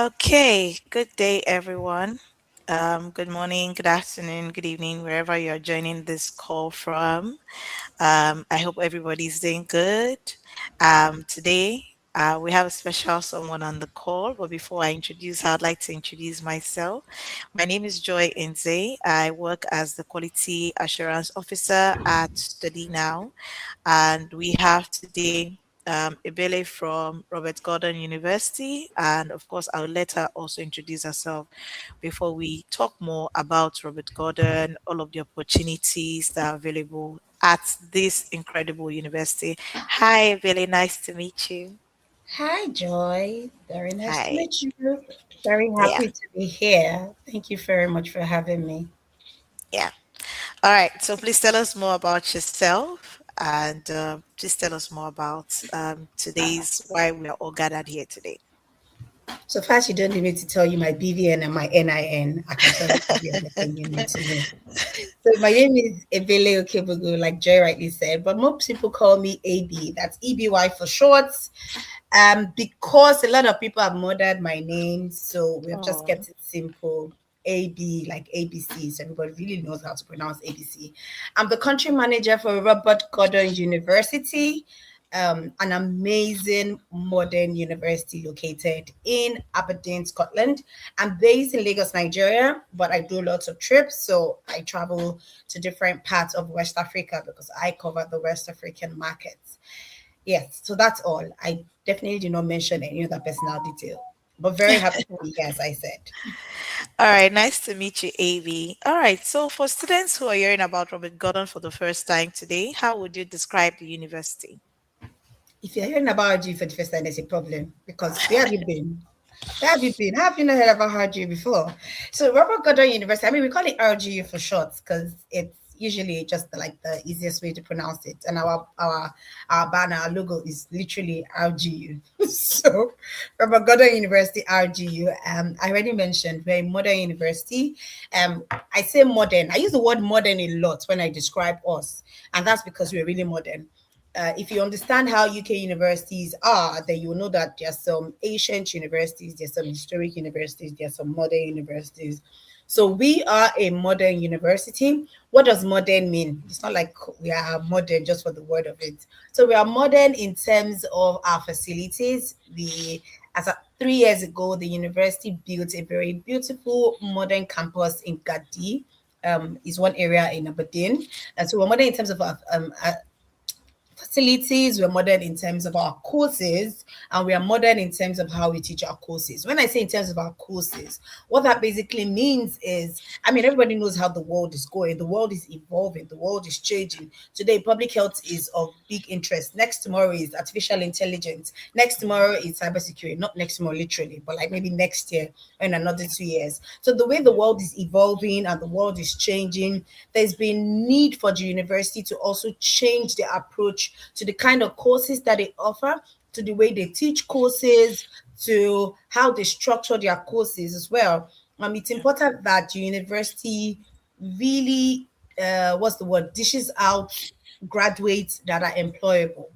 Okay, good day, everyone. Good morning, good afternoon, good evening, wherever you're joining this call from. I hope everybody's doing good. Today, we have a special someone on the call, but before I introduce her, I'd like to introduce myself. My name is Joy Nzei. I work as the Quality Assurance Officer at Study Now, and we have today Ebele from Robert Gordon University. And of course, I'll let her also introduce herself before we talk more about Robert Gordon, all of the opportunities that are available at this incredible university. Hi, Ebele, nice to meet you. Hi, Joy. Very nice to Hi. meet you. Very Yeah, happy to be here. Thank you very much for having me. yeah. All right. So please tell us more about yourself and please tell us more about today's why we are all gathered here today. So fast, you don't need me to tell you my BVN and my NIN. I can tell you everything you need to know. So my name is Ebele Okebugwu, like Joy rightly said, but most people call me AB. That's EBY for short. Because a lot of people have murdered my name, so we have just Oh, kept it simple. AB, like ABC, so everybody really knows how to pronounce ABC. I'm the country manager for Robert Gordon University, an amazing modern university located in Aberdeen, Scotland. I'm based in Lagos, Nigeria, but I do lots of trips, so I travel to different parts of West Africa because I cover the West African markets. Yes, so that's all. I definitely did not mention any other personal detail, but very happy to be here, as I said. all right. Nice to meet you, Avi. All right. So, for students who are hearing about Robert Gordon for the first time today, how would you describe the university? If you're hearing about RG for the first time, there's a problem because where have you been? Where have you been? How have you not heard about RGU before? So Robert Gordon University, I mean, we call it RGU for short because it's usually just like the easiest way to pronounce it. And our banner, our logo is literally RGU. So Robert Gordon University RGU. I already mentioned we're a modern university. I say modern. I use the word modern a lot when I describe us, and that's because we're really modern. If you understand how UK universities are, then you'll know that there's some ancient universities, there's some historic universities, there's some modern universities. So we are a modern university. What does modern mean? It's not like we are modern just for the word of it. So we are modern in terms of our facilities. As 3 years ago, the university built a very beautiful modern campus in Gadi. Is one area in Aberdeen, and so we're modern in terms of our facilities, we're modern in terms of our courses, and we are modern in terms of how we teach our courses. When I say in terms of our courses, what that basically means is, I mean, everybody knows how the world is going. The world is evolving, the world is changing. Today, public health is of big interest. Next tomorrow is artificial intelligence. Next tomorrow is cybersecurity. Not next tomorrow, literally, but like maybe next year or in another 2 years. So the way the world is evolving and the world is changing, there's been need for the university to also change their approach to the kind of courses that they offer, to the way they teach courses, to how they structure their courses as well. It's important that the university really, what's the word, dishes out graduates that are employable.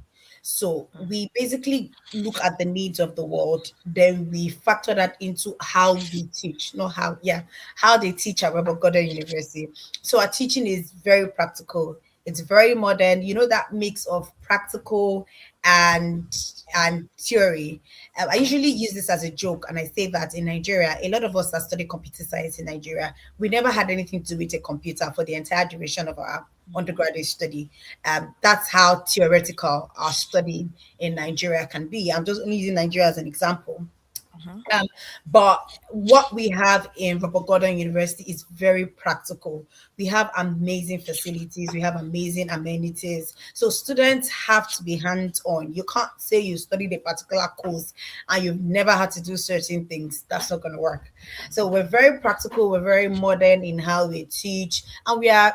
So we basically look at the needs of the world, then we factor that into how we teach, not how, yeah, how they teach at Robert Gordon University. So our teaching is very practical. It's very modern. You know that mix of practical and theory. I usually use this as a joke, and I say that in Nigeria, a lot of us that study computer science in Nigeria, we never had anything to do with a computer for the entire duration of our undergraduate study. That's how theoretical our study in Nigeria can be. I'm just only using Nigeria as an example. mhm. Um, but what we have in Robert Gordon University is very practical. We have amazing facilities, we have amazing amenities. So students have to be hands-on. You can't say you studied a particular course and you've never had to do certain things. That's not going to work. So we're very practical, we're very modern in how we teach, and we are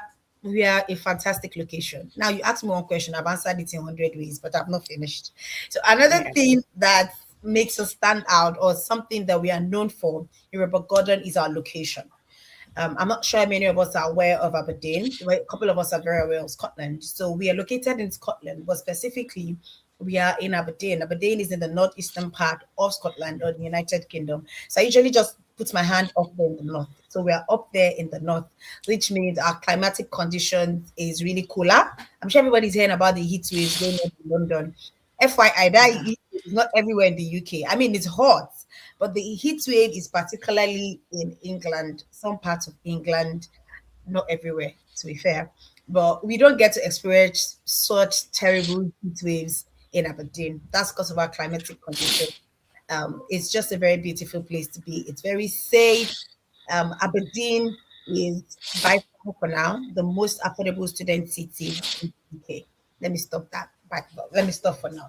a fantastic location. Now you asked me one question, I've answered it in 100 ways, but I've not finished. So another Yeah. thing that makes us stand out, or something that we are known for in Robert Gordon, is our location. I'm not sure many of us are aware of Aberdeen. A couple of us are very aware of Scotland. So we are located in Scotland, but specifically we are in Aberdeen. Aberdeen is in the northeastern part of Scotland or the United Kingdom. So I usually just put my hand up there in the north. So we are up there in the north, which means our climatic conditions is really cooler. I'm sure everybody's hearing about the heat waves going on in London. FYI, that Yeah. heat wave is not everywhere in the UK. I mean, it's hot, but the heat wave is particularly in England, some parts of England, not everywhere, to be fair. But we don't get to experience such terrible heat waves in Aberdeen. That's because of our climatic condition. It's just a very beautiful place to be. It's very safe. Aberdeen is by far for now the most affordable student city in the UK. Let me stop that. Let me stop for now.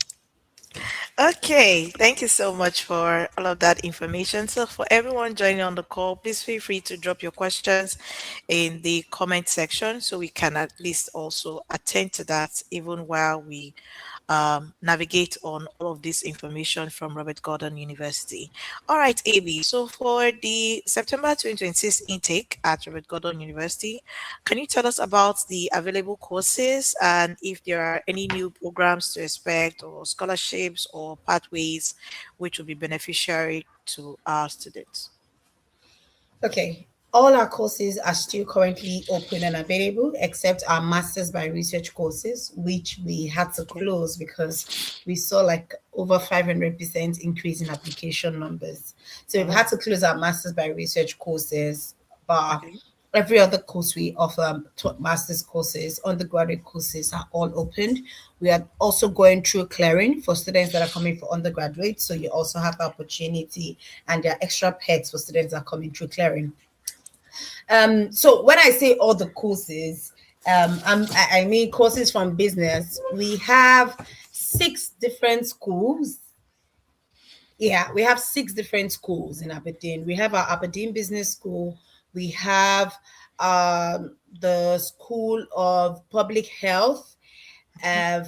Okay, thank you so much for all of that information. So, for everyone joining on the call, please feel free to drop your questions in the comment section so we can at least also attend to that even while we navigate on all of this information from Robert Gordon University. All right, AB. So, for the September 2026 intake at Robert Gordon University, can you tell us about the available courses and if there are any new programs to expect, or scholarships or pathways which will be beneficiary to our students? Okay. All our courses are still currently open and available, except our Masters by Research courses, which we had to Okay. close because we saw like over 500% increase in application numbers. So we've had Oh, to close our Masters by Research courses, but okay. every other course we offer, master's courses, undergraduate courses are all opened. We are also going through clearing for students that are coming for undergraduate. So you also have the opportunity, and there are extra perks for students that are coming through clearing. So when I say all the courses, I mean courses from business. We have six different schools. Yeah, we have six different schools in Aberdeen. We have our Aberdeen Business School. We have the School of Public Health,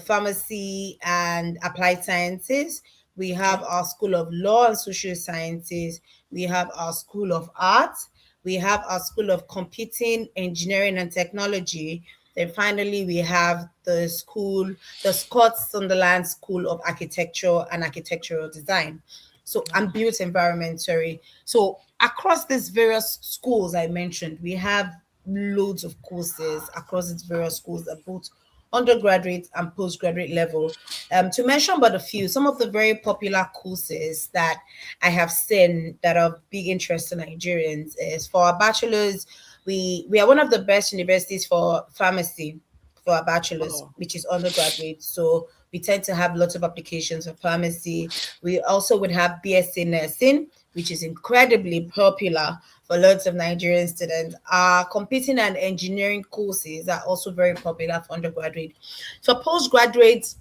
pharmacy, and applied sciences. We have Okay. our School of Law and Social Sciences. We have our School of Art. We have our School of Computing, Engineering, and Technology. Then finally, we have the Scott Sunderland School of Architecture and Architectural Design. So, and Oh, built environment, sorry. So, across these various schools I mentioned, we have loads of courses across its various schools at both undergraduate and postgraduate level. To mention but a few, some of the very popular courses that I have seen that are of big interest to Nigerians is for our bachelors. We are one of the best universities for pharmacy for our bachelor's, oh, which is undergraduate. So we tend to have lots of applications for pharmacy. We also would have BSc nursing, which is incredibly popular for lots of Nigerian students. Our computing and engineering courses are also very popular for undergraduate. For postgraduates,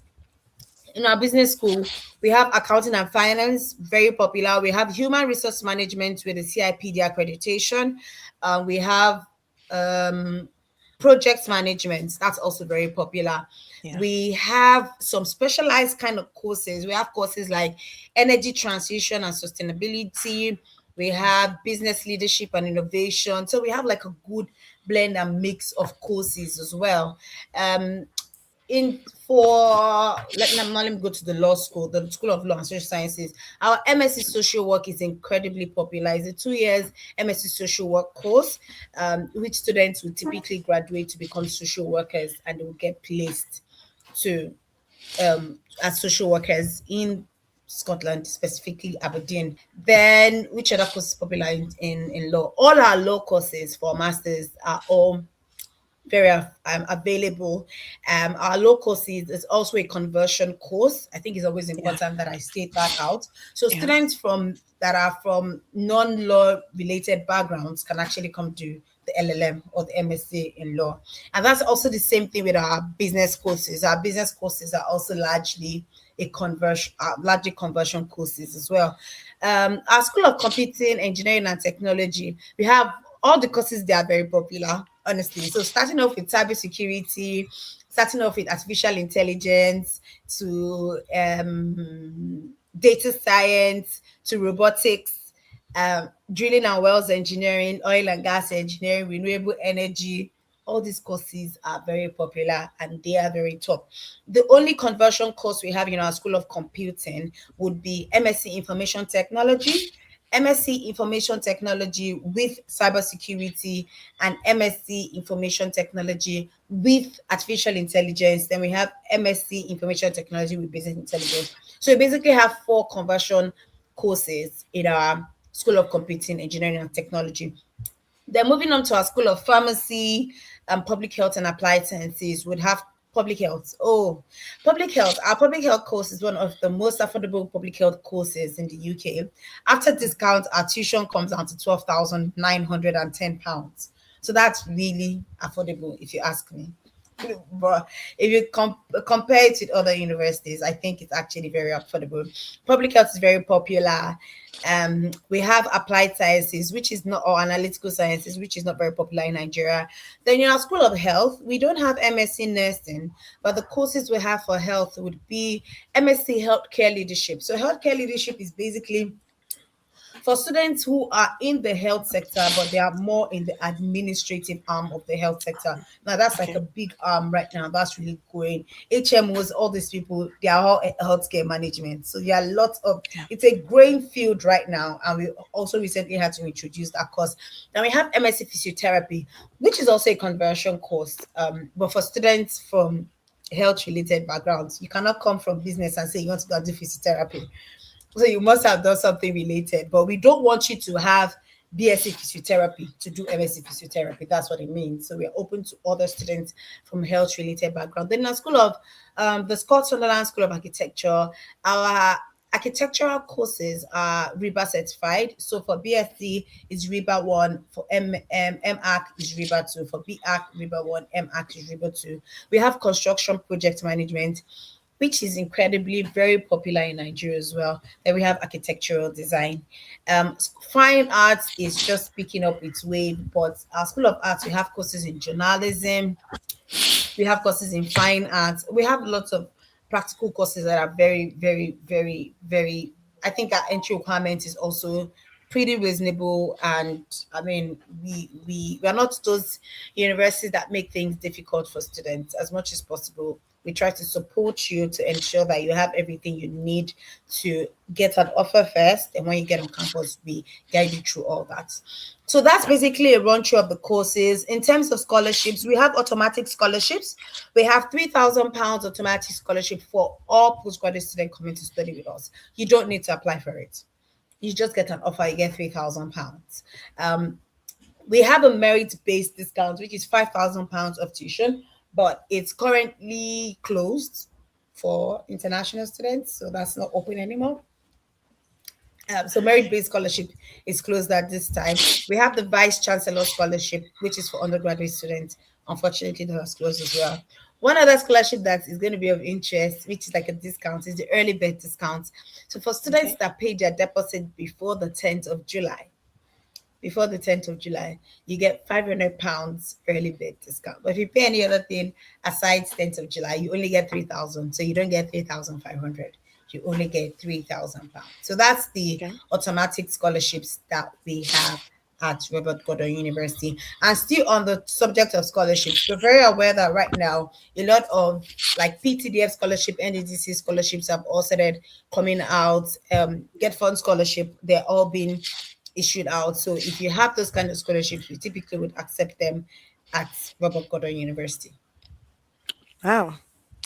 in our business school, we have accounting and finance, very popular. We have human resource management with the CIPD accreditation. We have um, project management, that's also very popular. yeah. We have some specialized kind of courses. We have courses like energy transition and sustainability. We have business leadership and innovation. So we have like a good blend and mix of courses as well. Um, in for let me go to the law school, the School of Law and Social Sciences. Our MSc Social Work is incredibly popular. It's a 2 years MSc Social Work course, which students will typically graduate to become social workers, and they will get placed to as social workers in Scotland, specifically Aberdeen. Then, which other course is popular in law? All our law courses for masters are all very available. Our low course is also a conversion course. I think it's always Yeah. important that I state that out. So Yeah. students from that are from non-law related backgrounds can actually come to the LLM or the MSc in law. And that's also the same thing with our business courses. Our business courses are also largely conversion courses as well. Our School of Computing, Engineering and Technology, we have all the courses. They are very popular, honestly. So starting off with cybersecurity, starting off with artificial intelligence, to data science, to robotics, drilling and wells engineering, oil and gas engineering, renewable energy, all these courses are very popular and they are very top. The only conversion course we have in our School of Computing would be MSc Information Technology, MSc Information Technology with cybersecurity, and MSc Information Technology with artificial intelligence. Then we have MSc Information Technology with business intelligence. So we basically have four conversion courses in our School of Computing, Engineering, and Technology. Then moving on to our School of Pharmacy and Public Health and Applied Sciences would have public health. Oh, public health. Our public health course is one of the most affordable public health courses in the UK. After discount, our tuition comes down to £12,910. So that's really affordable if you ask me. But if you compare it with other universities, I think it's actually very affordable. Public health is very popular. We have applied sciences, which is not, or analytical sciences, which is not very popular in Nigeria. Then in our School of Health, we don't have MSc nursing, but the courses we have for health would be MSc Healthcare Leadership. So healthcare leadership is basically for students who are in the health sector, but they are more in the administrative arm of the health sector. Now, that's like a Okay. big arm right now. That's really growing. HMOs, all these people, they are all healthcare management. So there are lots of, Yeah. it's a growing field right now. And we also recently had to introduce that course. Then we have MSc Physiotherapy, which is also a conversion course, but for students from health related backgrounds. You cannot come from business and say you want to go do physiotherapy. So you must have done something related, but we don't want you to have BSc physiotherapy to do MSc physiotherapy. That's what it means. So we're open to other students from health related background. Then in the School of the Scotland School of Architecture, our architectural courses are RIBA certified. So for BSc is RIBA 1, for MAC is RIBA 2, for BAC RIBA 1, MAC is RIBA 2. We have construction project management, which is incredibly very popular in Nigeria as well. Then we have architectural design. Fine arts is just picking up its wave, but our School of Arts, we have courses in journalism, we have courses in fine arts. We have lots of practical courses that are very, very, very, very. I think our entry requirement is also pretty reasonable, and I mean, we are not those universities that make things difficult for students. As much as possible, we try to support you to ensure that you have everything you need to get an offer first, and when you get on campus, we guide you through all that. So that's basically a run through of the courses. In terms of scholarships, we have automatic scholarships. We have £3,000 automatic scholarship for all postgraduate students coming to study with us. You don't need to apply for it. You just get an offer, you get £3,000. We have a merit-based discount, which is £5,000 of tuition, but it's currently closed for international students, so that's not open anymore. So merit-based scholarship is closed at this time. We have the vice chancellor scholarship, which is for undergraduate students. Unfortunately, that was closed as well. One other scholarship that is going to be of interest, which is like a discount, is the early bird discount. So for students Okay. that paid their deposit before the 10th of July, before the 10th of July, you get £500 early bird discount. But if you pay any other thing aside 10th of July, you only get 3,000. So you don't get 3,500. You only get £3,000. So that's the Okay. automatic scholarships that we have at Robert Gordon University. And still on the subject of scholarships, we're very aware that right now a lot of like PTDF scholarship, NDDC scholarships have all started coming out. Get Fund scholarship, they're all being issued out. So if you have those kind of scholarships, we typically would accept them at Robert Gordon University. Wow,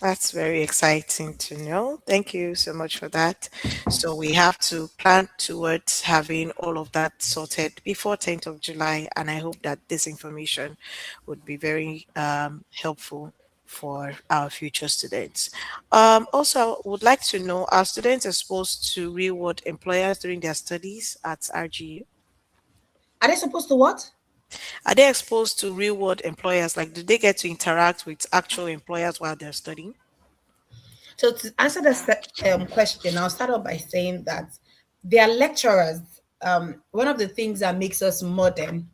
that's very exciting to know. Thank you so much for that. So we have to plan towards having all of that sorted before 10th of July, and I hope that this information would be very helpful for our future students. Also, I would like to know, are students exposed to real-world employers during their studies at RGU? Are they supposed to what? Are they exposed to real-world employers? Like, do they get to interact with actual employers while they're studying? So to answer the question, I'll start off by saying that they are lecturers. One of the things that makes us modern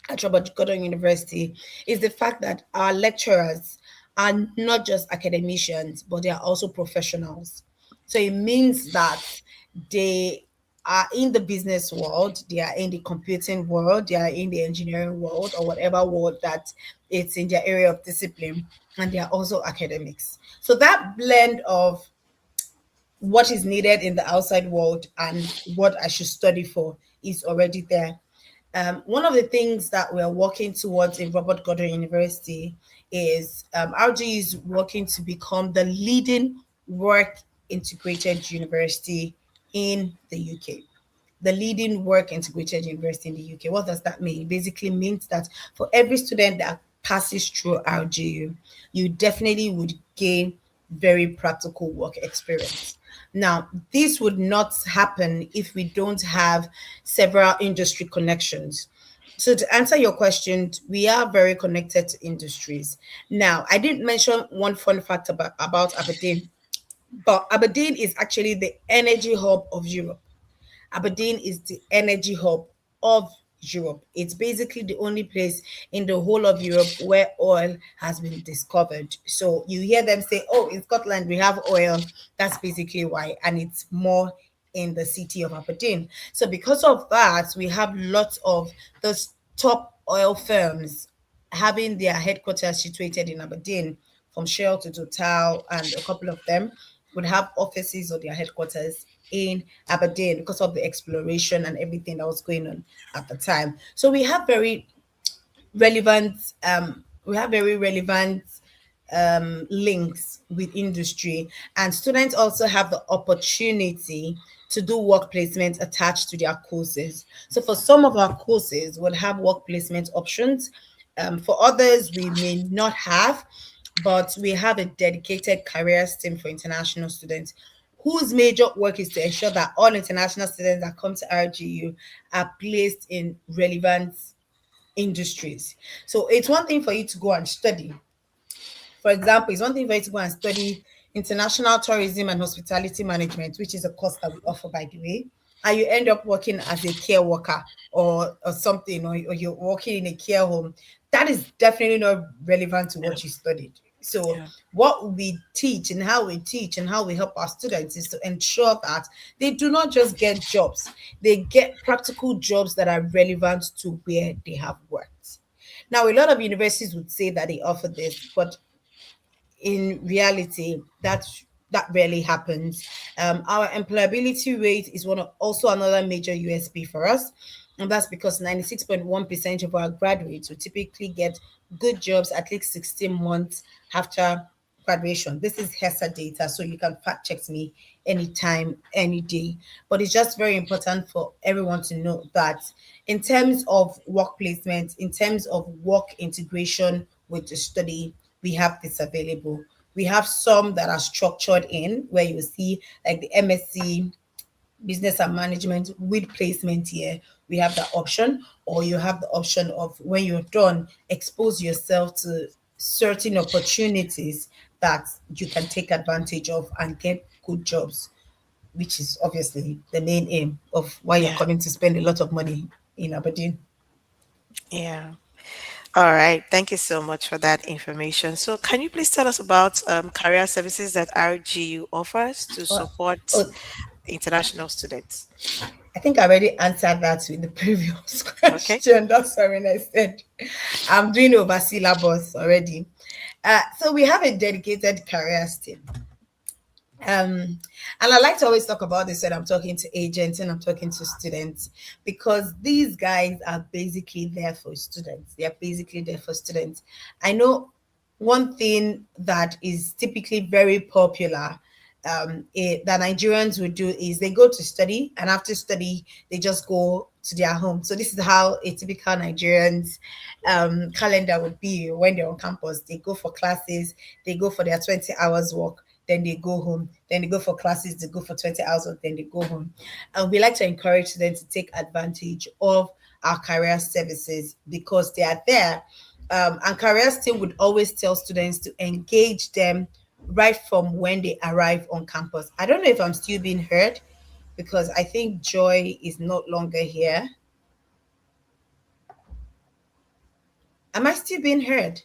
at Robert Gordon University is the fact that our lecturers are not just academicians, but they are also professionals. So it means that they are in the business world, they are in the computing world, they are in the engineering world, or whatever world that it's in their area of discipline, and they are also academics. So that blend of what is needed in the outside world and what I should study for is already there. One of the things that we're working towards in Robert Gordon University is RG is working to become the leading work integrated university in the UK, the leading work integrated university in the UK. What does that mean? It basically means that for every student that passes through RGU, you definitely would gain very practical work experience. Now, this would not happen if we don't have several industry connections. So to answer your question, we are very connected to industries. Now, I didn't mention one fun fact about Aberdeen, but Aberdeen is actually the energy hub of Europe. Aberdeen is the energy hub of Europe. It's basically the only place in the whole of Europe where oil has been discovered. So you hear them say, oh, in Scotland we have oil. That's basically why. And it's more in the city of Aberdeen. So because of that, we have lots of those top oil firms having their headquarters situated in Aberdeen, from Shell to Total, and a couple of them would have offices or their headquarters in Aberdeen because of the exploration and everything that was going on at the time. So relevant we have very relevant links with industry, and students also have the opportunity to do work placement attached to their courses. So for some of our courses we'll have work placement options. For others we may not have, but we have a dedicated careers team for international students whose major work is to ensure that all international students that come to RGU are placed in relevant industries. So it's one thing for you to go and study. For example, it's one thing for you to go and study international tourism and hospitality management, which is a course that we offer, by the way, and you end up working as a care worker or something, or you're working in a care home. That is definitely not relevant to Yeah. what you studied. So, Yeah. what we teach and how we help our students is to ensure that they do not just get jobs, they get practical jobs that are relevant to where they have worked. Now, a lot of universities would say that they offer this, but in reality, that rarely happens. Our employability rate is one of also another major USP for us, and that's because 96.1% of our graduates will typically get good jobs at least 16 months after graduation. This is HESA data, so you can fact check me anytime, any day. But it's just very important for everyone to know that in terms of work placement, in terms of work integration with the study, we have this available. We have some that are structured in where you see like the MSc business and management with placement here. We have that option, or you have the option of when you're done, expose yourself to certain opportunities that you can take advantage of and get good jobs, which is obviously the main aim of why you're Yeah. coming to spend a lot of money in Aberdeen. Yeah. All right. Thank you so much for that information. So, can you please tell us about career services that RGU offers to Well, support oh, international students? I think I already answered that with the previous Okay. question. That's why when I said I'm doing over syllabus already. So we have a dedicated careers team. And I like to always talk about this when I'm talking to agents and I'm talking to students, because these guys are basically there for students. They are basically there for students. I know one thing that is typically very popular, that Nigerians would do is they go to study, and after study they just go to their home. So this is how a typical Nigerian's calendar would be when they're on campus. They go for classes, they go for their 20 hours work, then they go home, then they go for classes, they go for 20 hours, or then they go home. And we like to encourage them to take advantage of our career services because they are there. And careers team would always tell students to engage them right from when they arrive on campus. I don't know if I'm still being heard because I think Joy is no longer here. Am I still being heard?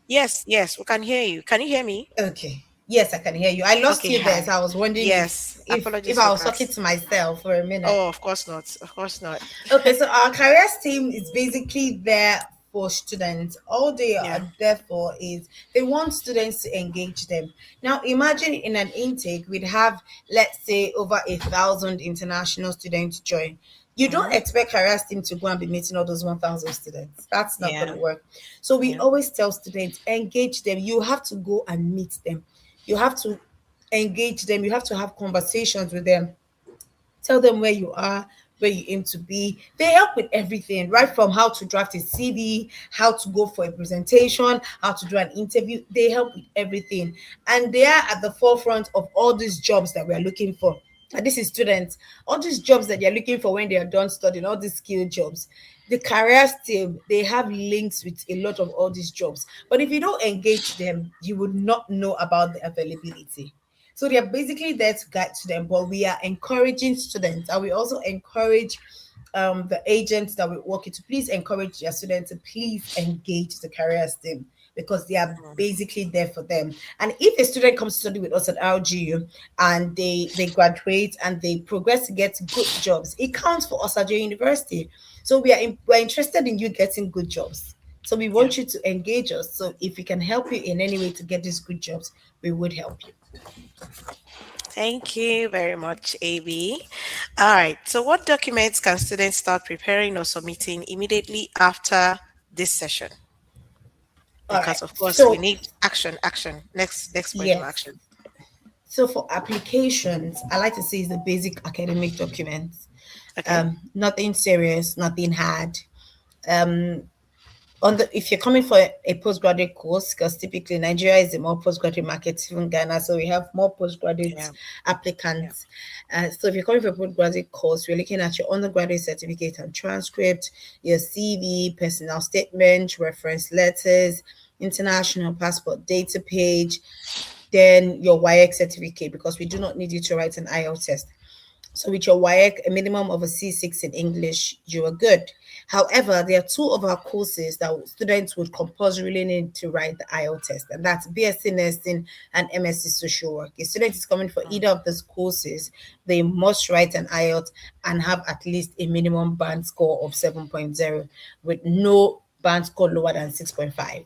Yes, yes, we can hear you. Can you hear me? Okay. Yes, I can hear you. I lost Okay, you there, hi. so I was wondering Yes, if apologies I for was that. talking to myself for a minute. Oh, of course not. Of course not. Okay, so our careers team is basically there for students. All they Yeah. are there for is they want students to engage them. Now, imagine in an intake, we'd have, let's say, over 1,000 international students join. You don't Mm-hmm. expect careers team to go and be meeting all those 1,000 students. That's not going Yeah. to work. So we Yeah. always tell students, engage them. You have to go and meet them. You have to engage them. You have to have conversations with them. Tell them where you are, where you aim to be. They help with everything, right from how to draft a CV, how to go for a presentation, how to do an interview. They help with everything. And they are at the forefront of all these jobs that we are looking for. And this is students, all these jobs that they're looking for when they are done studying, all these skill jobs. The careers team, they have links with a lot of all these jobs. But if you don't engage them, you would not know about the availability. So they are basically there to guide to them, but we are encouraging students, and we also encourage the agents that we work with to please encourage their students to please engage the careers team because they are Mm. basically there for them. And if a student comes to study with us at RGU and they graduate and they progress to get good jobs, it counts for us at your university. So we're interested in you getting good jobs. So we Yeah. want you to engage us. So if we can help you in any way to get these good jobs, we would help you. Thank you very much, AB. All right. So, what documents can students start preparing or submitting immediately after this session? All right. Because, of course, we So, need action, action. Next point of yes. action. So for applications, I like to say is the basic academic documents. Okay. Nothing serious, nothing hard. Um, on the if you're coming for a postgraduate course, because typically Nigeria is a more postgraduate market, even Ghana, so we have more postgraduate Yeah. Yeah. applicants. So if you're coming for a postgraduate course, we're looking at your undergraduate certificate and transcript, your CV, personal statement, reference letters, international passport data page, then your WIEC certificate, because we do not need you to write an IELTS test. So with your WIEC, a minimum of a C6 in English, you are good. However, there are two of our courses that students would compulsorily need to write the IELTS test, and that's BSc Nursing and MSc Social Work. If student is coming for Mm. either of those courses, they must write an IELTS and have at least a minimum band score of 7.0 with no band score lower than 6.5.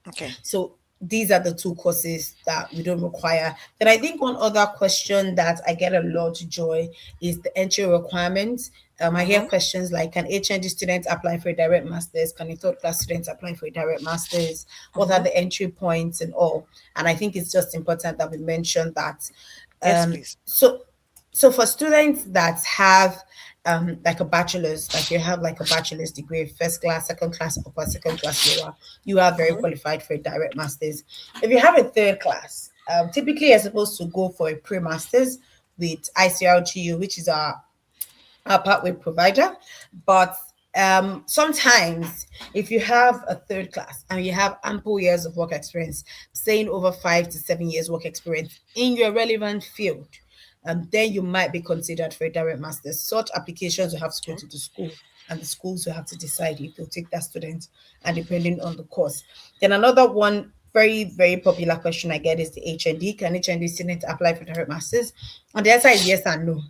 Okay. So these are the two courses that we don't require. Then I think one other question that I get a lot of joy is the entry requirements. I hear Mm-hmm. questions like, can HND students apply for a direct master's? Can a third class students apply for a direct master's? What are Mm-hmm. the entry points and all? And I think it's just important that we mention that. Yes, Um, please. so so for students that have like a bachelor's, like you have like a bachelor's degree, first class, second class, upper, second class, lower, you are very Mm-hmm. qualified for a direct master's. If you have a third class, typically you're supposed to go for a pre-master's with ICRGU, which is our pathway provider. But sometimes if you have a third class and you have ample years of work experience, saying over 5 to 7 years work experience in your relevant field, then you might be considered for a direct master's. Such applications will have to go Okay. to the school, and the schools will have to decide if they'll take that student, and depending on the course. Then another one very, very popular question I get is the HND. Can HND students apply for direct masters? And the answer is yes and no.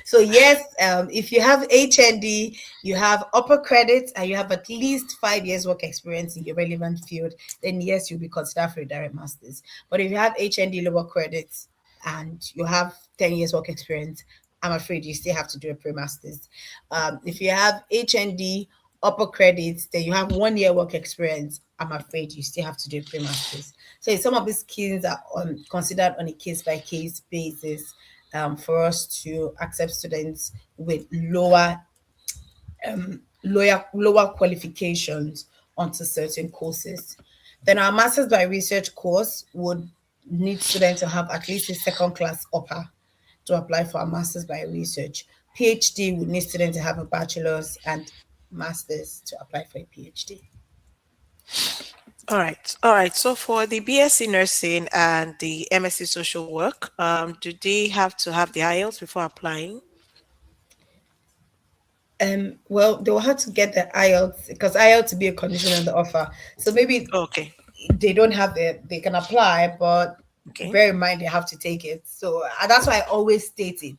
So yes, if you have HND, you have upper credit, and you have at least 5 years work experience in your relevant field, then yes, you'll be considered for a direct masters. But if you have HND lower credits and you have 10 years work experience, I'm afraid you still have to do a pre-masters. If you have HND upper credits, then you have 1 year work experience. I'm afraid you still have to do a pre-masters. So some of these skills are considered on a case by case basis for us to accept students with lower qualifications onto certain courses. Then our Masters by Research course would need students to have at least a second class upper to apply for a Masters by Research. PhD would need students to have a bachelor's and master's to apply for a PhD. All right. All right. So for the BSc nursing and the MSc social work, do they have to have the IELTS before applying? Well, they will have to get the IELTS because IELTS will be a condition on the offer. So maybe Okay. they don't have it, they can apply, but Okay. bear in mind they have to take it. So that's why I always state it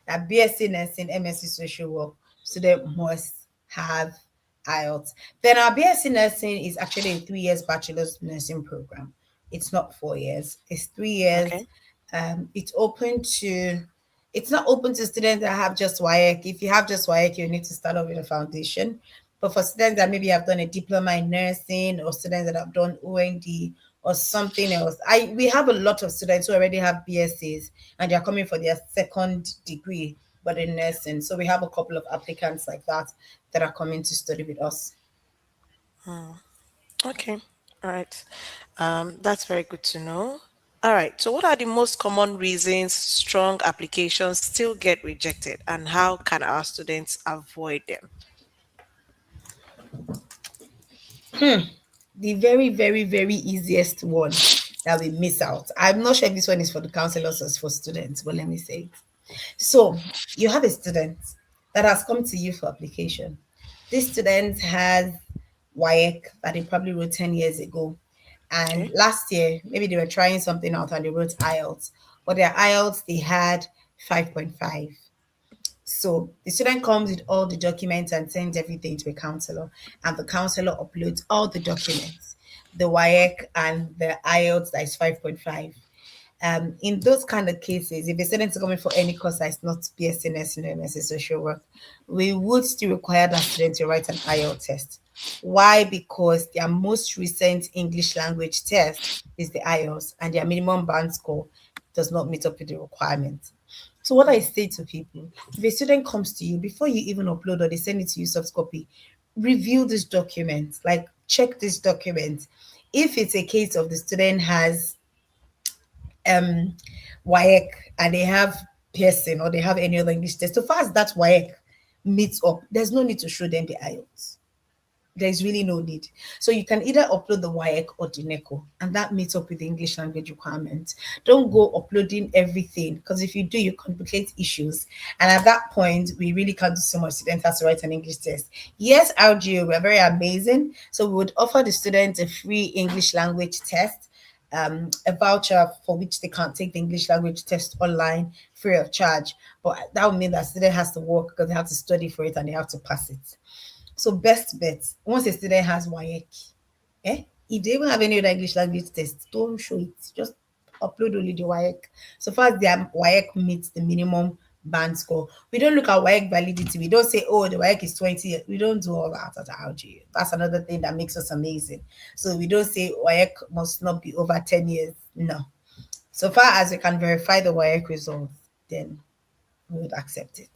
that BSc nursing, MSc social work student must have IELTS. Then our BSc nursing is actually a 3 years bachelor's nursing program. It's not 4 years, it's 3 years. Okay. It's open to, it's not open to students that have just WIEC. If you have just WIEC, you need to start off with a foundation. But for students that maybe have done a diploma in nursing, or students that have done OND or something else, we have a lot of students who already have BScs and they're coming for their second degree, but in nursing. So we have a couple of applicants like that that are coming to study with us. Okay. All right. That's very good to know. All right. So, what are the most common reasons strong applications still get rejected, and how can our students avoid them? The very, very, very easiest one that we miss out. I'm not sure if this one is for the counselors or for students, but let me say it. So you have a student that has come to you for application. This student has WIEC that they probably wrote 10 years ago. And Okay. last year, maybe they were trying something out and they wrote IELTS. But their IELTS, they had 5.5. So the student comes with all the documents and sends everything to a counselor, and the counselor uploads all the documents, the WIEC and the IELTS that is 5.5. In those kind of cases, if a student is coming for any course that is not BSc nursing or MSc social work, we would still require that student to write an IELTS test. Why? Because their most recent English language test is the IELTS, and their minimum band score does not meet up with the requirement. So what I say to people, if a student comes to you, before you even upload or they send it to you soft copy, review this document, like check this document. If it's a case of the student has um WIEC and they have Pearson or they have any other English test, so far as that WIEC meets up, there's no need to show them the IELTS. There's really no need. So you can either upload the WIEC or the NECO, and that meets up with the English language requirements. Don't go uploading everything, because if you do, you complicate issues. And at that point, we really can't do so much. Students have to write an English test. Yes, RGO, we're very amazing. So we would offer the students a free English language test, a voucher for which they can't take the English language test online free of charge. But that would mean that student has to work because they have to study for it and they have to pass it. So best bet, once a student has WIEC, if they even have any other English language test, don't show it. Just upload only the WIEC. So far as their WIEC meets the minimum band score, we don't look at WIEC validity. We don't say, oh, the WIEC is 20 years. We don't do all that at RG. That's another thing that makes us amazing. So we don't say WIEC must not be over 10 years. No. So far as we can verify the WIEC results, then we would accept it.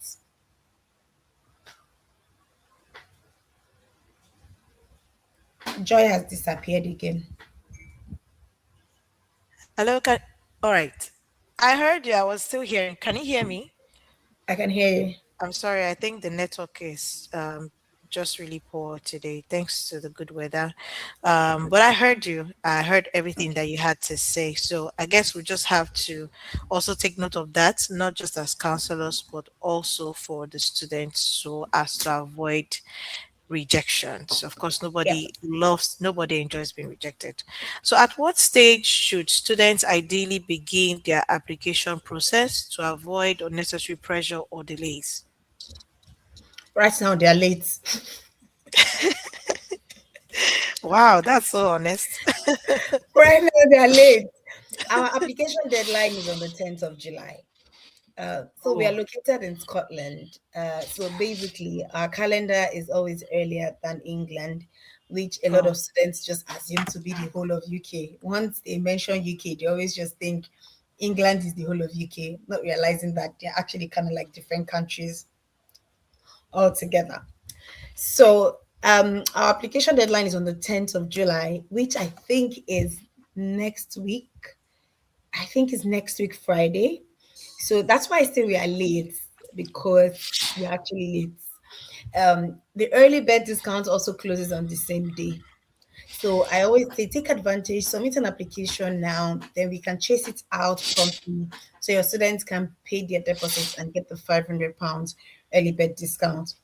Joy has disappeared again. Hello. All right. I heard you. I was still hearing. Can you hear me? I can hear you. I'm sorry. I think the network is just really poor today, thanks to the good weather. But I heard you. I heard everything that you had to say. So I guess we just have to also take note of that, not just as counselors, but also for the students, so as to avoid rejections. Of course, Yeah. nobody enjoys being rejected. So, at what stage should students ideally begin their application process to avoid unnecessary pressure or delays? Right now they are late. Wow, that's so honest. Right now they are late. Our application deadline is on the 10th of July. So we are Oh, located in Scotland. So basically, our calendar is always earlier than England, which a lot oh, of students just assume to be the whole of UK. Once they mention UK, they always just think England is the whole of UK, not realizing that they're actually kind of like different countries altogether. So our application deadline is on the 10th of July, which I think is next week. I think it's next week Friday. So that's why I say we are late, because we're actually late. The early bird discount also closes on the same day. So I always say take advantage, submit an application now, then we can chase it out promptly so your students can pay their deposits and get the £500 early bird discount.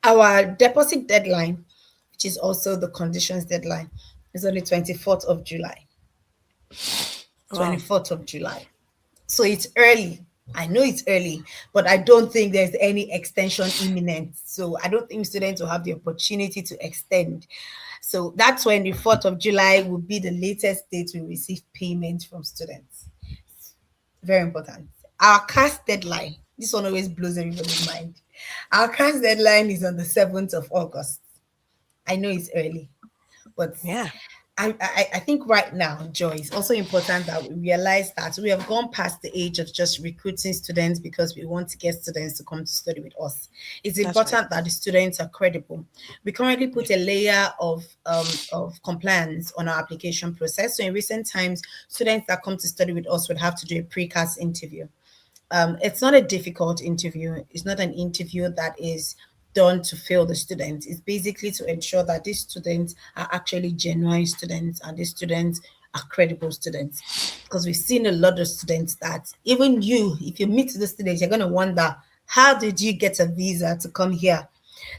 Our deposit deadline, which is also the conditions deadline, It's on the 24th of July. Wow. 24th of July. So it's early. I know it's early, but I don't think there's any extension imminent. So I don't think students will have the opportunity to extend. So that's when the 4th of July will be the latest date we receive payment from students. Very important. Our CAS deadline, this one always blows everybody's mind. Our CAS deadline is on the 7th of August. I know it's early, but Yeah. I think right now, Joy, it's also important that we realize that we have gone past the age of just recruiting students because we want to get students to come to study with us. It's That's right. important that the students are credible. We currently Yeah. put a layer of compliance on our application process. So in recent times, students that come to study with us would have to do a precast interview. It's not a difficult interview. It's not an interview that is done to fail the students. It's basically to ensure that these students are actually genuine students and these students are credible students. Because we've seen a lot of students that even you, if you meet the students, you're going to wonder, how did you get a visa to come here?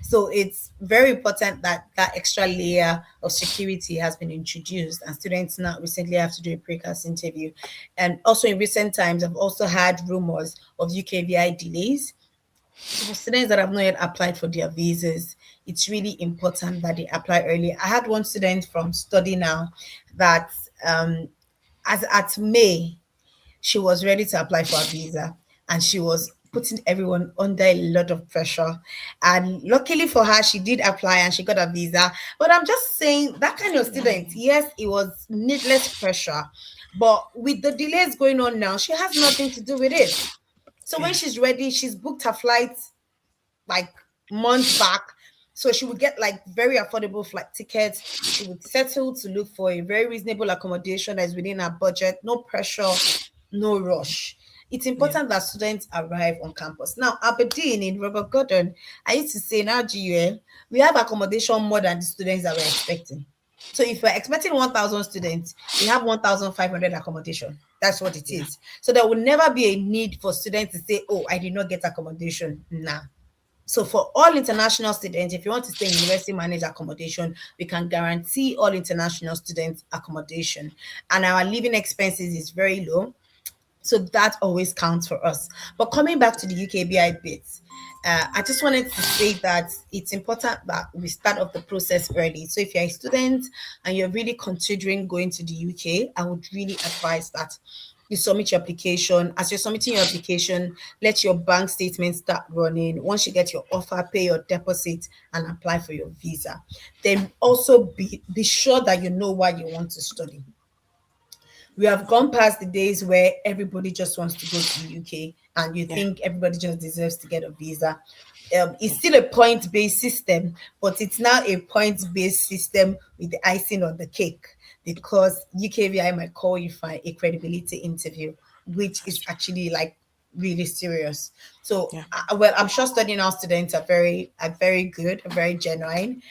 So it's very important that that extra layer of security has been introduced, and students now recently have to do a precast interview. And also in recent times, I've also had rumors of UKVI delays. So for students that have not yet applied for their visas, it's really important that they apply early. I had one student from Study Now that as at May she was ready to apply for a visa, and she was putting everyone under a lot of pressure. And luckily for her, she did apply and she got a visa. But I'm just saying that kind of student, yes, it was needless pressure. But with the delays going on now, she has nothing to do with it. So when Yeah. she's ready, she's booked her flight like months back. So she would get like very affordable flight tickets. She would settle to look for a very reasonable accommodation that is within her budget, no pressure, no rush. It's Yeah. important that students arrive on campus. Now, Aberdeen in Robert Gordon, I used to say in our GUL, we have accommodation more than the students that we're expecting. So if we're expecting 1,000 students, we have 1,500 accommodation. That's what it Yeah. is. So there will never be a need for students to say, oh, I did not get accommodation. Nah. So for all international students, if you want to stay in university managed accommodation, we can guarantee all international students accommodation. And our living expenses is very low. So that always counts for us. But coming back to the UKBI bits, I just wanted to say that it's important that we start off the process early. So if you're a student and you're really considering going to the UK, I would really advise that you submit your application. As you're submitting your application, let your bank statement start running. Once you get your offer, pay your deposit and apply for your visa. Then also be sure that you know why you want to study. We have gone past the days where everybody just wants to go to the UK and you Yeah. think everybody just deserves to get a visa. It's still a point based system, but it's now a point based system with the icing on the cake because UKVI might call you for a credibility interview, which is actually like really serious. So, Yeah. well, I'm sure studying our students are very good, are very genuine.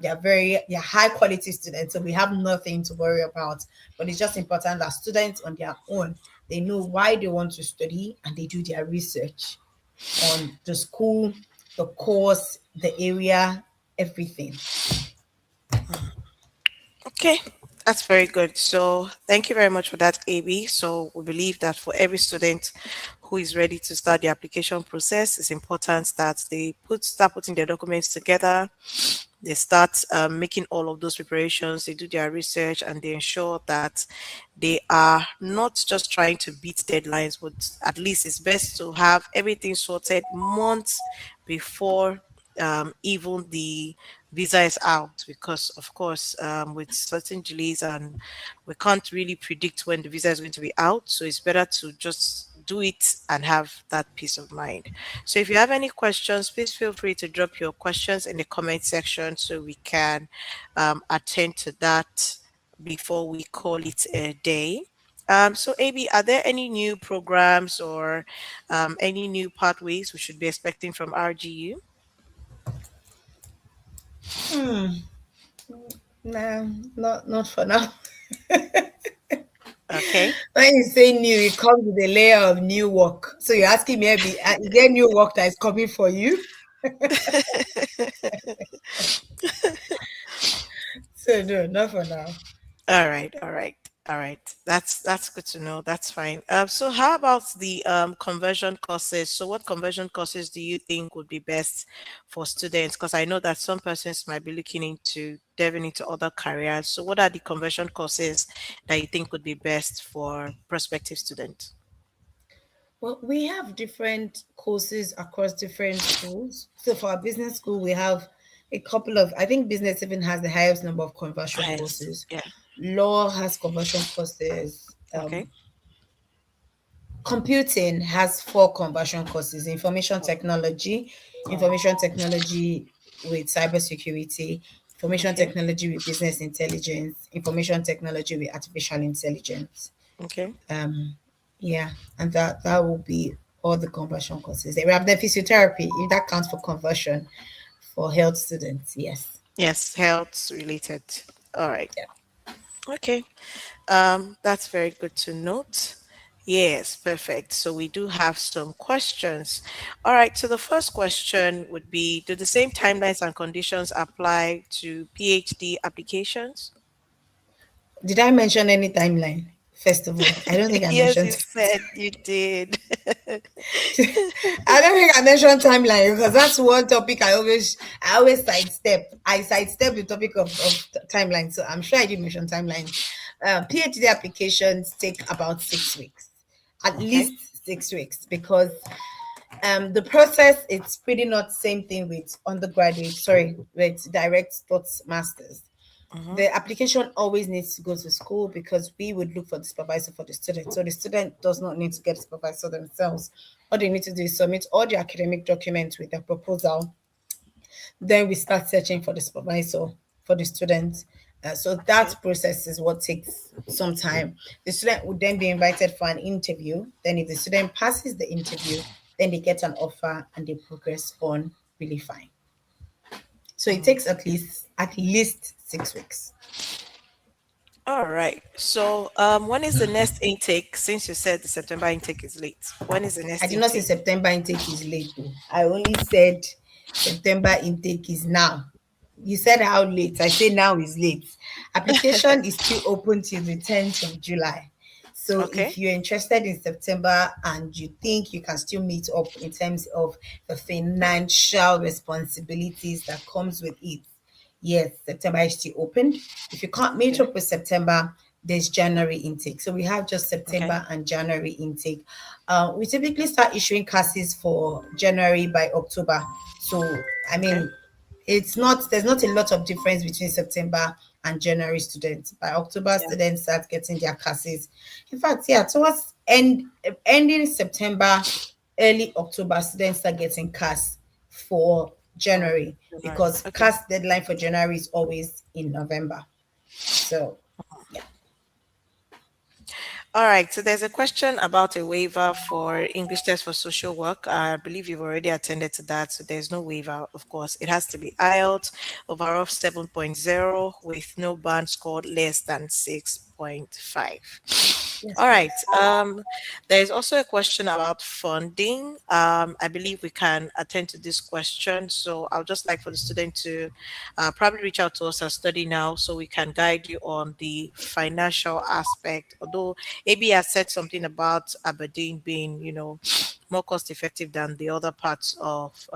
They're high quality students, so we have nothing to worry about. But it's just important that students on their own they know why they want to study and they do their research on the school, the course, the area, everything. Okay, that's very good. So, thank you very much for that, AB. So, we believe that for every student who is ready to start the application process, it's important that they start putting their documents together. They start making all of those preparations. They do their research and they ensure that they are not just trying to beat deadlines, but at least it's best to have everything sorted months before even the visa is out, because of course with certain delays and we can't really predict when the visa is going to be out, so it's better to just do it and have that peace of mind. So if you have any questions, please feel free to drop your questions in the comment section so we can attend to that before we call it a day. So AB, are there any new programs or any new pathways we should be expecting from RGU? Hmm. No, not for now. Okay. When you say new, it comes with a layer of new work. So you're asking me, is there new work that is coming for you? So no, not for now. All right, all right, all right. That's good to know. That's fine. So how about the conversion courses? So what conversion courses do you think would be best for students? Because I know that some persons might be looking into delving into other careers. So what are the conversion courses that you think would be best for prospective students? Well, we have different courses across different schools. So for our business school, we have a couple of, I think business even has the highest number of conversion Yes. courses. Yeah. Law has conversion courses. Okay. Computing has four conversion courses: information technology with cybersecurity, information Okay. technology with business intelligence, information technology with artificial intelligence. Okay. Yeah, and that will be all the conversion courses. We have the physiotherapy, if that counts for conversion for health students. Yes. Yes, health related. All right. Yeah. Okay. That's very good to note. Yes, perfect. So we do have some questions. All right. So the first question would be, do the same timelines and conditions apply to PhD applications? Did I mention any timeline? First of all, I don't think I Yes, you mentioned. said you did. I don't think I mentioned timeline because that's one topic I always sidestep. I sidestep the topic of timeline. So I'm sure I did mention timeline. PhD applications take about 6 weeks, at Okay. least 6 weeks, because the process it's pretty not same thing with undergraduate. Sorry, with direct thoughts masters. Mm-hmm. The application always needs to go to school because we would look for the supervisor for the student. So the student does not need to get a supervisor themselves. All they need to do is submit all the academic documents with their proposal. Then we start searching for the supervisor for the student. So that Okay. process is what takes some time. The student would then be invited for an interview. Then, if the student passes the interview, then they get an offer and they progress on really fine. So it Mm. takes at least 6 weeks. All right. So, when is the next intake? Since you said the September intake is late, when is the I next did not say intake? September intake is late though. I only said September intake is now. You said how late. I say now is late. Application is still open till the 10th of July. So Okay. if you're interested in September and you think you can still meet up in terms of the financial responsibilities that comes with it, yes, September is still opened. If you can't meet Okay. up with September, there's January intake. So we have just Okay. September and January intake. We typically start issuing classes for January by October. So I Okay. mean, there's not a lot of difference between September and January students. By October, Yeah. students start getting their classes. In fact, yeah, towards ending September, early October, students start getting class for For January January. because Okay. class deadline for January is always in November. So yeah. All right. So there's a question about a waiver for English test for social work. I believe you've already attended to that. So there's no waiver, of course. It has to be IELTS overall 7.0 with no band score less than 6.5. Yes, All right. please. There's also a question about funding. I believe we can attend to this question. So I'll just like for the student to probably reach out to us at Study Now so we can guide you on the financial aspect. Although AB has said something about Aberdeen being, more cost effective than the other parts of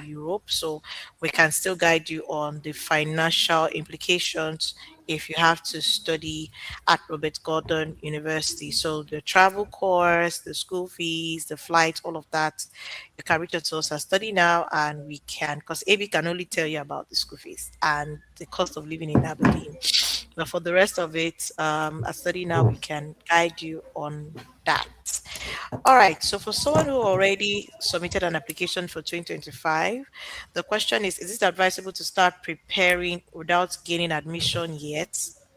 Europe. So we can still guide you on the financial implications if you have to study at Robert Gordon University. So the travel course, the school fees, the flight, all of that, you can reach out to us at Study Now and we can, because AB can only tell you about the school fees and the cost of living in Aberdeen. But for the rest of it, at Study Now, we can guide you on that. All right. So for someone who already submitted an application for 2025, the question is it advisable to start preparing without gaining admission yet?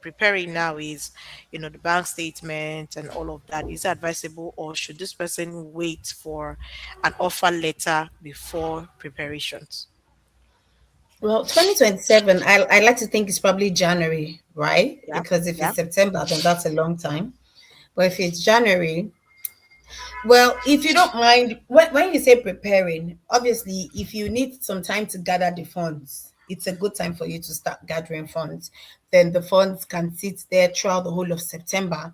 Preparing now is, the bank statement and all of that. Is it advisable or should this person wait for an offer letter before preparations? Well, 2027, I like to think it's probably January, right? Yeah. Because if Yeah. it's September, then that's a long time. But if it's January, well, if you don't mind, when you say preparing, obviously, if you need some time to gather the funds, it's a good time for you to start gathering funds. Then the funds can sit there throughout the whole of September.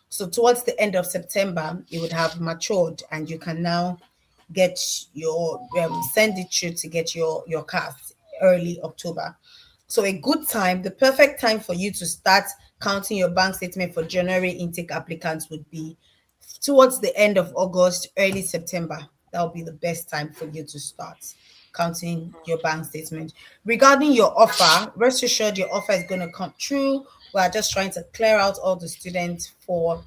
So towards the end of September, it would have matured, and you can now get your send it through to get your cards early October. So a good time, the perfect time for you to start counting your bank statement for January intake applicants would be towards the end of August, early September. That will be the best time for you to start counting your bank statement. Regarding your offer, rest assured your offer is going to come through. We are just trying to clear out all the students for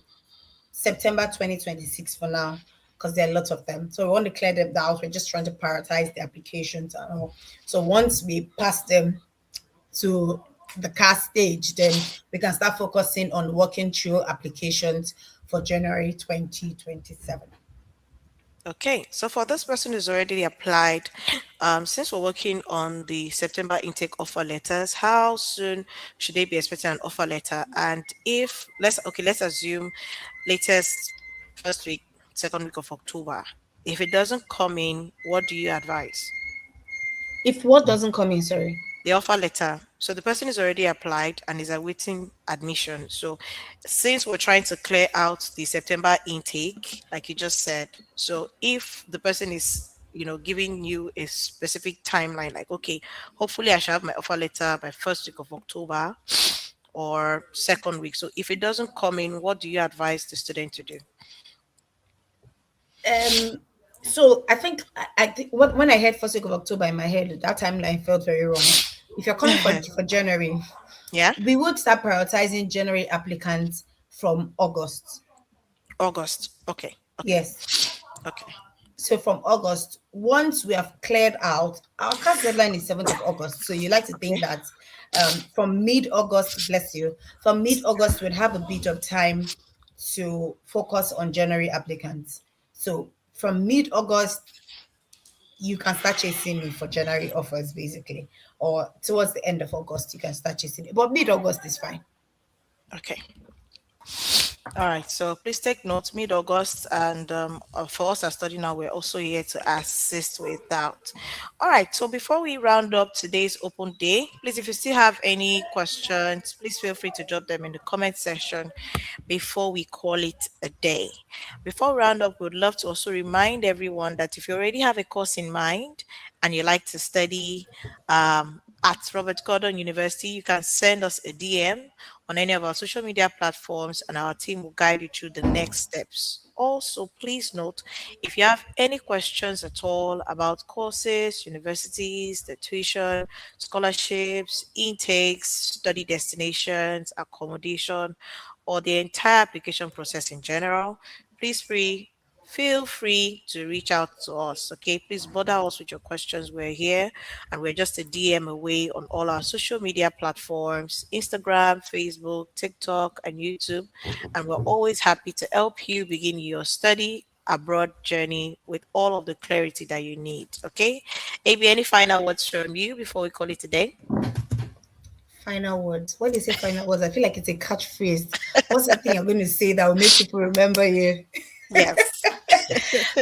September 2026 for now, because there are lots of them. So we want to clear them out. We're just trying to prioritize the applications and all. So once we pass them to the cast stage, then we can start focusing on working through applications for January 2027. Okay, so for this person who's already applied, since we're working on the September intake offer letters, how soon should they be expecting an offer letter? And if let's assume latest first week, second week of October. If it doesn't come in, what do you advise? If what doesn't come in, sorry. The offer letter. So the person is already applied and is awaiting admission. So since we're trying to clear out the September intake, like you just said, so if the person is, giving you a specific timeline, like, okay, hopefully I shall have my offer letter by first week of October or second week. So if it doesn't come in, what do you advise the student to do? Um, so I think when I heard first week of October in my head, that timeline felt very wrong. If you're coming for January, Yeah, we would start prioritizing January applicants from August. August. Okay, okay, Yes. okay. So from August, once we have cleared out, our cast deadline is 7th of August. So you like to think Okay. that from mid-August, bless you, from mid-August, we'd have a bit of time to focus on January applicants. So from mid-August, you can start chasing me for January offers, basically. Or towards the end of August, you can start chasing me. But mid-August is fine. Okay. All right, so please take notes mid August, and for us that study now, we're also here to assist with that. All right, so before we round up today's open day, please, if you still have any questions, please feel free to drop them in the comment section before we call it a day. Before we round up, we would love to also remind everyone that if you already have a course in mind and you like to study at Robert Gordon University, you can send us a DM on any of our social media platforms, and our team will guide you through the next steps. Also, please note if you have any questions at all about courses, universities, the tuition, scholarships, intakes, study destinations, accommodation, or the entire application process in general, please feel free to reach out to us. Okay, please bother us with your questions. We're here and we're just a DM away on all our social media platforms: Instagram, Facebook, TikTok, and YouTube. And we're always happy to help you begin your study abroad journey with all of the clarity that you need. Okay, AB, any final words from you before we call it a day? Final words. When you say final words, I feel like it's a catchphrase. What's that thing you're going to say that will make people remember you? Yes.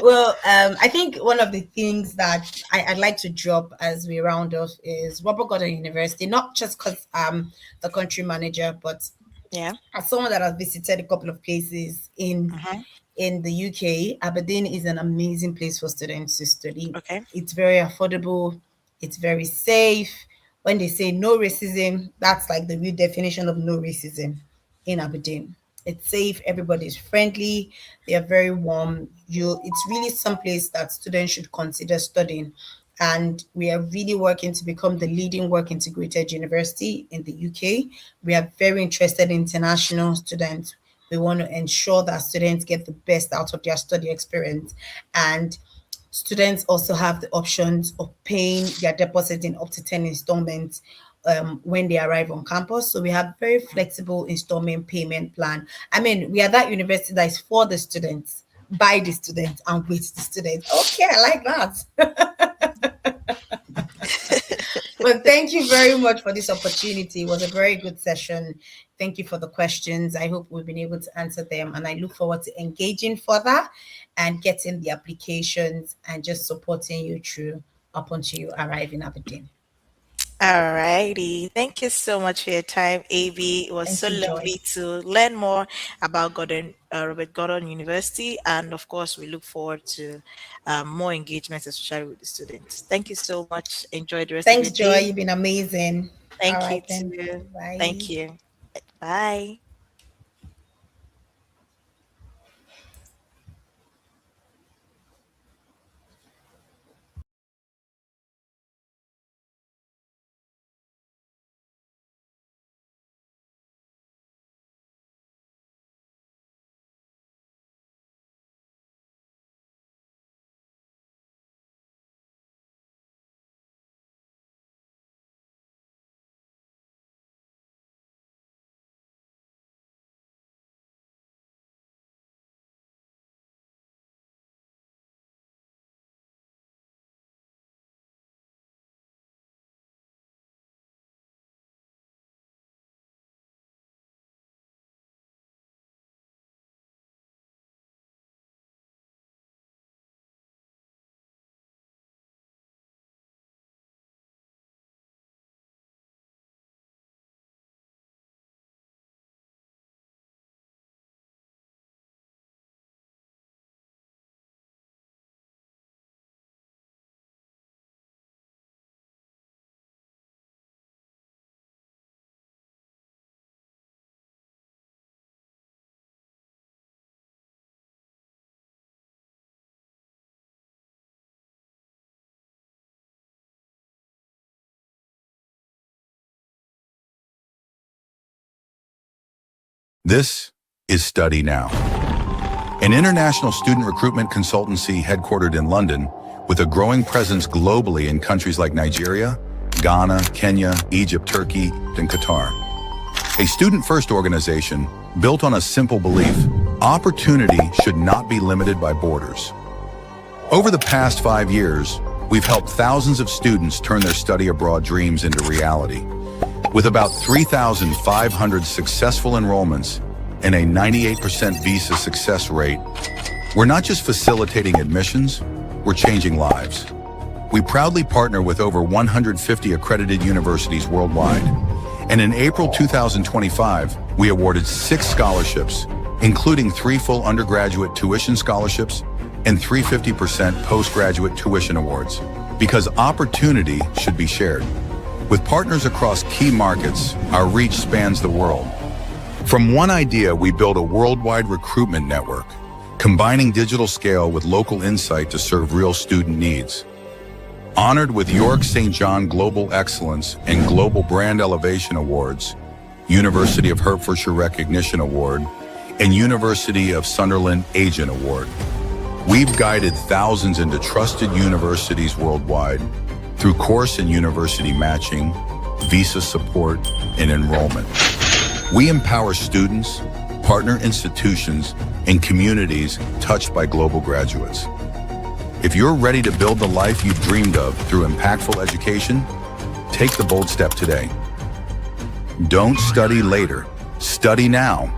Well, I think one of the things that I'd like to drop as we round off is Robert Gordon University, not just because I'm the country manager, but Yeah. as someone that has visited a couple of places Mm-hmm. in the UK, Aberdeen is an amazing place for students to study. Okay. It's very affordable, it's very safe. When they say no racism, that's like the real definition of no racism in Aberdeen. It's safe, everybody's friendly, they are very warm. It's really some place that students should consider studying. And we are really working to become the leading work integrated university in the UK. We are very interested in international students. We want to ensure that students get the best out of their study experience. And students also have the options of paying their deposit in up to 10 installments when they arrive on campus. So we have very flexible installment payment plan. I mean, we are that university that is for the students, by the students, and with the students. Okay, I like that. Well, thank you very much for this opportunity. It was a very good session. Thank you for the questions. I hope we've been able to answer them, and I look forward to engaging further and getting the applications and just supporting you through up until you arrive in Aberdeen. Alrighty. Thank you so much for your time, AB. It was so Thank you, Joy. lovely to learn more about Robert Gordon University. And of course, we look forward to more engagements, especially with the students. Thank you so much. Enjoy the rest of Thanks, your Joy. day. You've been amazing. All Thank you right, then. too. Thank Bye. you. Bye. This is Study Now, an international student recruitment consultancy headquartered in London with a growing presence globally in countries like Nigeria, Ghana, Kenya, Egypt, Turkey, and Qatar. A student-first organization built on a simple belief: opportunity should not be limited by borders. Over the past 5 years, we've helped thousands of students turn their study abroad dreams into reality. With about 3,500 successful enrollments and a 98% visa success rate, we're not just facilitating admissions, we're changing lives. We proudly partner with over 150 accredited universities worldwide. And in April 2025, we awarded 6 scholarships, including 3 full undergraduate tuition scholarships and 3 50% postgraduate tuition awards, because opportunity should be shared. With partners across key markets, our reach spans the world. From one idea, we built a worldwide recruitment network, combining digital scale with local insight to serve real student needs. Honored with York St. John Global Excellence and Global Brand Elevation Awards, University of Hertfordshire Recognition Award, and University of Sunderland Agent Award, we've guided thousands into trusted universities worldwide through course and university matching, visa support, and enrollment. We empower students, partner institutions, and communities touched by global graduates. If you're ready to build the life you've dreamed of through impactful education, take the bold step today. Don't study later, study now.